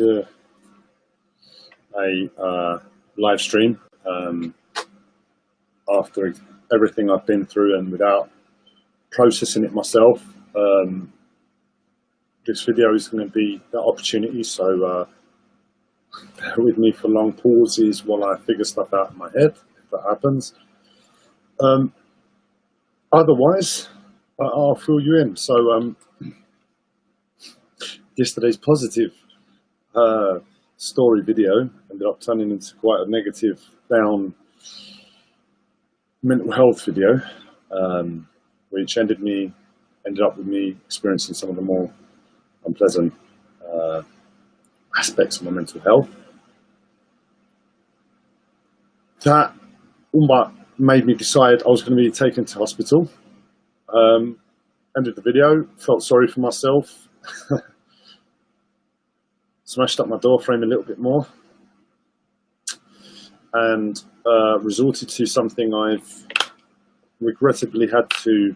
a live stream after everything I've been through and without processing it myself. This video is going to be that opportunity, so bear with me for long pauses while I figure stuff out in my head, if that happens. Otherwise, I'll fill you in. So yesterday's positive story video ended up turning into quite a negative, down mental health video, which ended up with me experiencing some of the more unpleasant aspects of my mental health. That made me decide I was going to be taken to hospital. Ended the video, felt sorry for myself, smashed up my door frame a little bit more, and resorted to something I've regrettably had to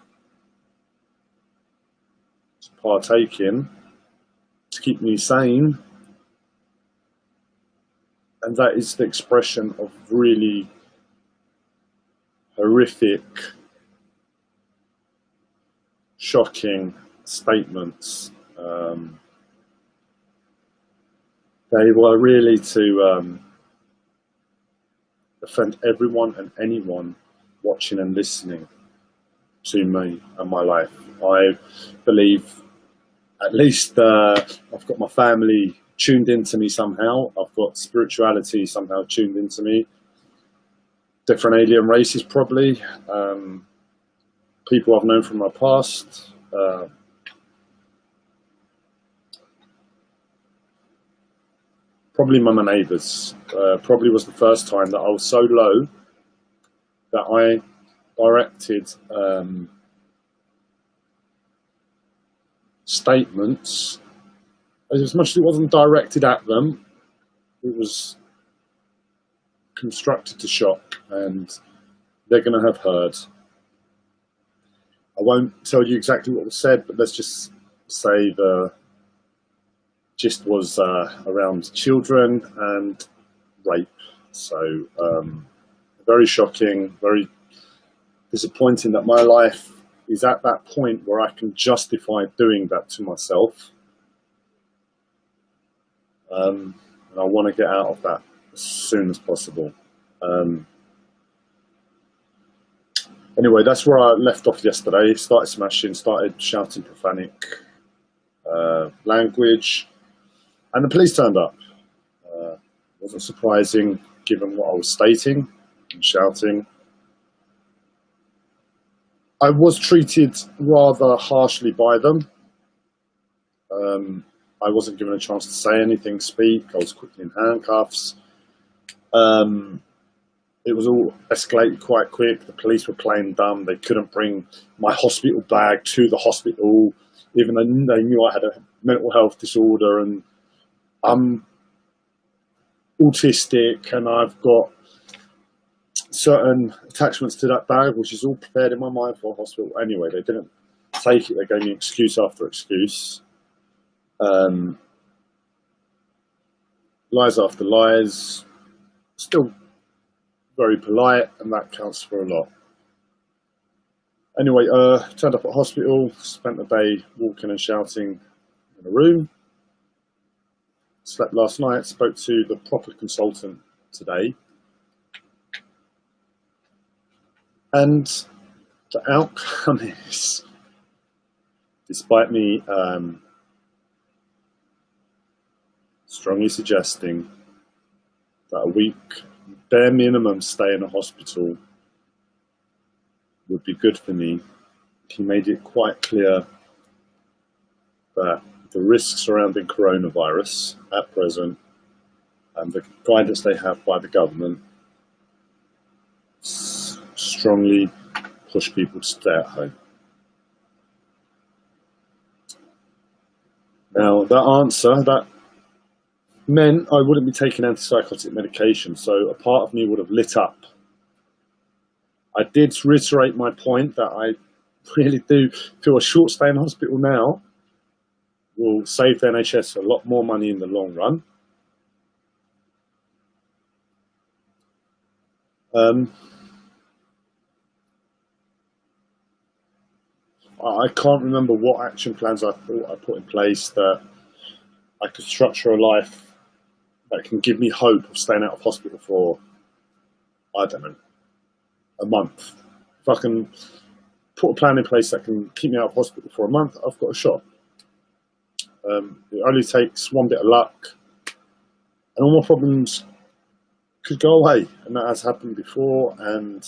partake in to keep me sane, and that is the expression of really horrific, shocking statements. They were really to offend everyone and anyone watching and listening to me and my life. I believe at least I've got my family tuned into me somehow. I've got spirituality somehow tuned into me. Different alien races probably. People I've known from my past. Probably my neighbours. Probably was the first time that I was so low that I directed statements. As much as it wasn't directed at them, it was constructed to shock, and they're going to have heard. I won't tell you exactly what was said, but let's just say the gist was around children and rape. So very shocking, very disappointing that my life is at that point where I can justify doing that to myself. And I want to get out of that as soon as possible. Anyway, that's where I left off yesterday. Started smashing, started shouting profanic language, and the police turned up. Wasn't surprising given what I was stating and shouting. I was treated rather harshly by them. I wasn't given a chance to say anything, speak. I was quickly in handcuffs. It was all escalated quite quick. The police were playing dumb. They couldn't bring my hospital bag to the hospital, even though they knew I had a mental health disorder and I'm autistic and I've got certain attachments to that bag, which is all prepared in my mind for a hospital. Anyway, they didn't take it. They gave me excuse after excuse. Lies after lies. Still very polite, and that counts for a lot. Anyway, turned up at hospital, spent the day walking and shouting in a room. Slept last night, spoke to the proper consultant today. And the outcome is, despite me strongly suggesting that a week, bare minimum stay in a hospital would be good for me, he made it quite clear that the risks surrounding coronavirus at present and the guidance they have by the government strongly push people to stay at home. Now, that answer, that meant I wouldn't be taking antipsychotic medication, so a part of me would have lit up. I did reiterate my point that I really do feel a short stay in hospital now will save the NHS a lot more money in the long run. Um, I can't remember what action plans I thought I put in place that I could structure a life that can give me hope of staying out of hospital for, I don't know, a month. If I can put a plan in place that can keep me out of hospital for a month, I've got a shot. It only takes one bit of luck, and all my problems could go away. And that has happened before. And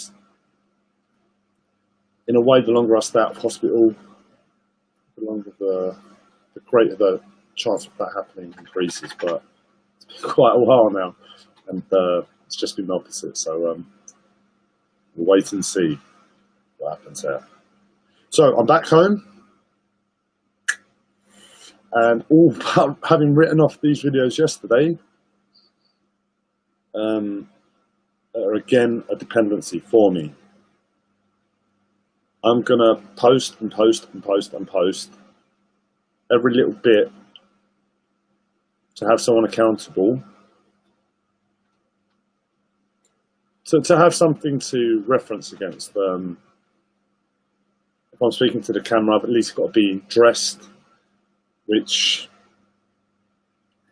in a way, the longer I stay out of hospital, the longer the greater the chance of that happening increases. But it's been quite a while now, and it's just been the opposite. So we'll wait and see what happens there. So I'm back home, and all having written off these videos yesterday, are again a dependency for me. I'm gonna post and post and post and post every little bit to have someone accountable, to have something to reference against. If I'm speaking to the camera, I've at least got to be dressed, which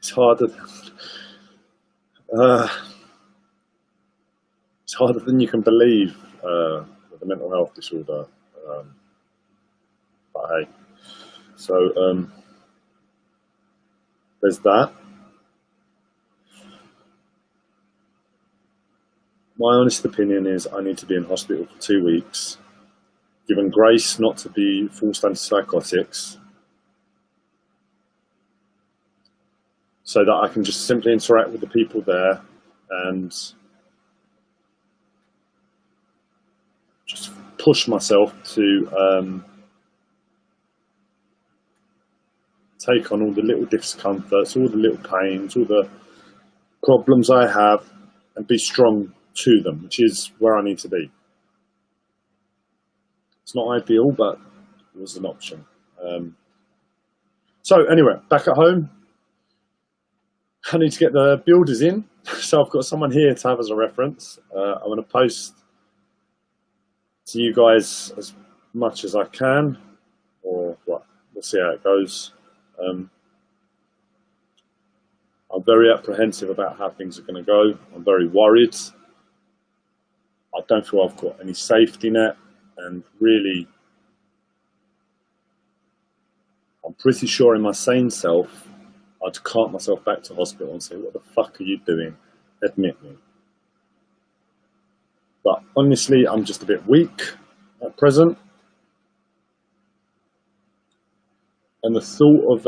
is harder. It's harder than you can believe with a mental health disorder. But hey, so there's that. My honest opinion is I need to be in hospital for 2 weeks, given grace not to be forced antipsychotics, so that I can just simply interact with the people there and just push myself to take on all the little discomforts, all the little pains, all the problems I have, and be strong to them, which is where I need to be. It's not ideal, but it was an option. So anyway, back at home, I need to get the builders in. So I've got someone here to have as a reference. I'm going to post to you guys as much as I can, or what, we'll see how it goes. I'm very apprehensive about how things are going to go. I'm very worried. I don't feel I've got any safety net, and really, I'm pretty sure in my sane self, I'd cart myself back to hospital and say, what the fuck are you doing? Admit me. But honestly, I'm just a bit weak at present. And the thought of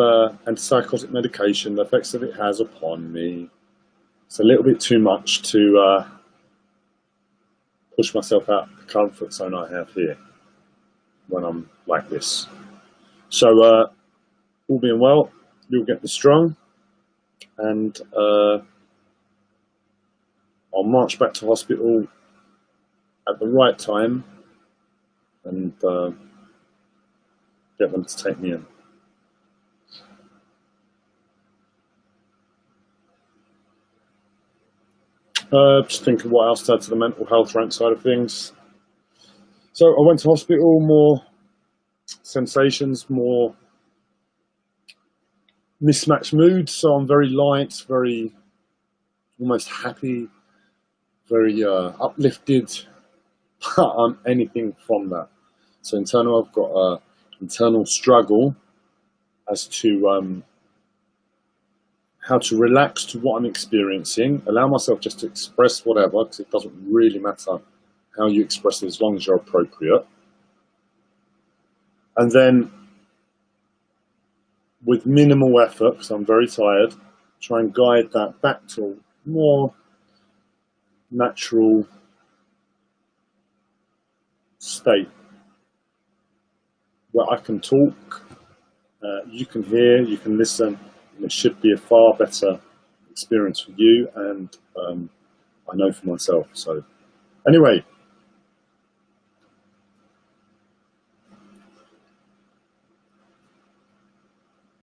antipsychotic medication, the effects that it has upon me, it's a little bit too much to push myself out of the comfort zone I have here when I'm like this. So, all being well, you'll get the strong, and I'll march back to hospital at the right time and get them to take me in. Just thinking what else to add to the mental health rank side of things. So I went to hospital, more sensations, more mismatched moods. So I'm very light, very almost happy, very uplifted, but I'm anything from that. So internal, I've got an internal struggle as to how to relax to what I'm experiencing, allow myself just to express whatever, because it doesn't really matter how you express it as long as you're appropriate. And then, with minimal effort, because I'm very tired, try and guide that back to a more natural state where I can talk, you can hear, you can listen, and it should be a far better experience for you, and I know for myself. So anyway,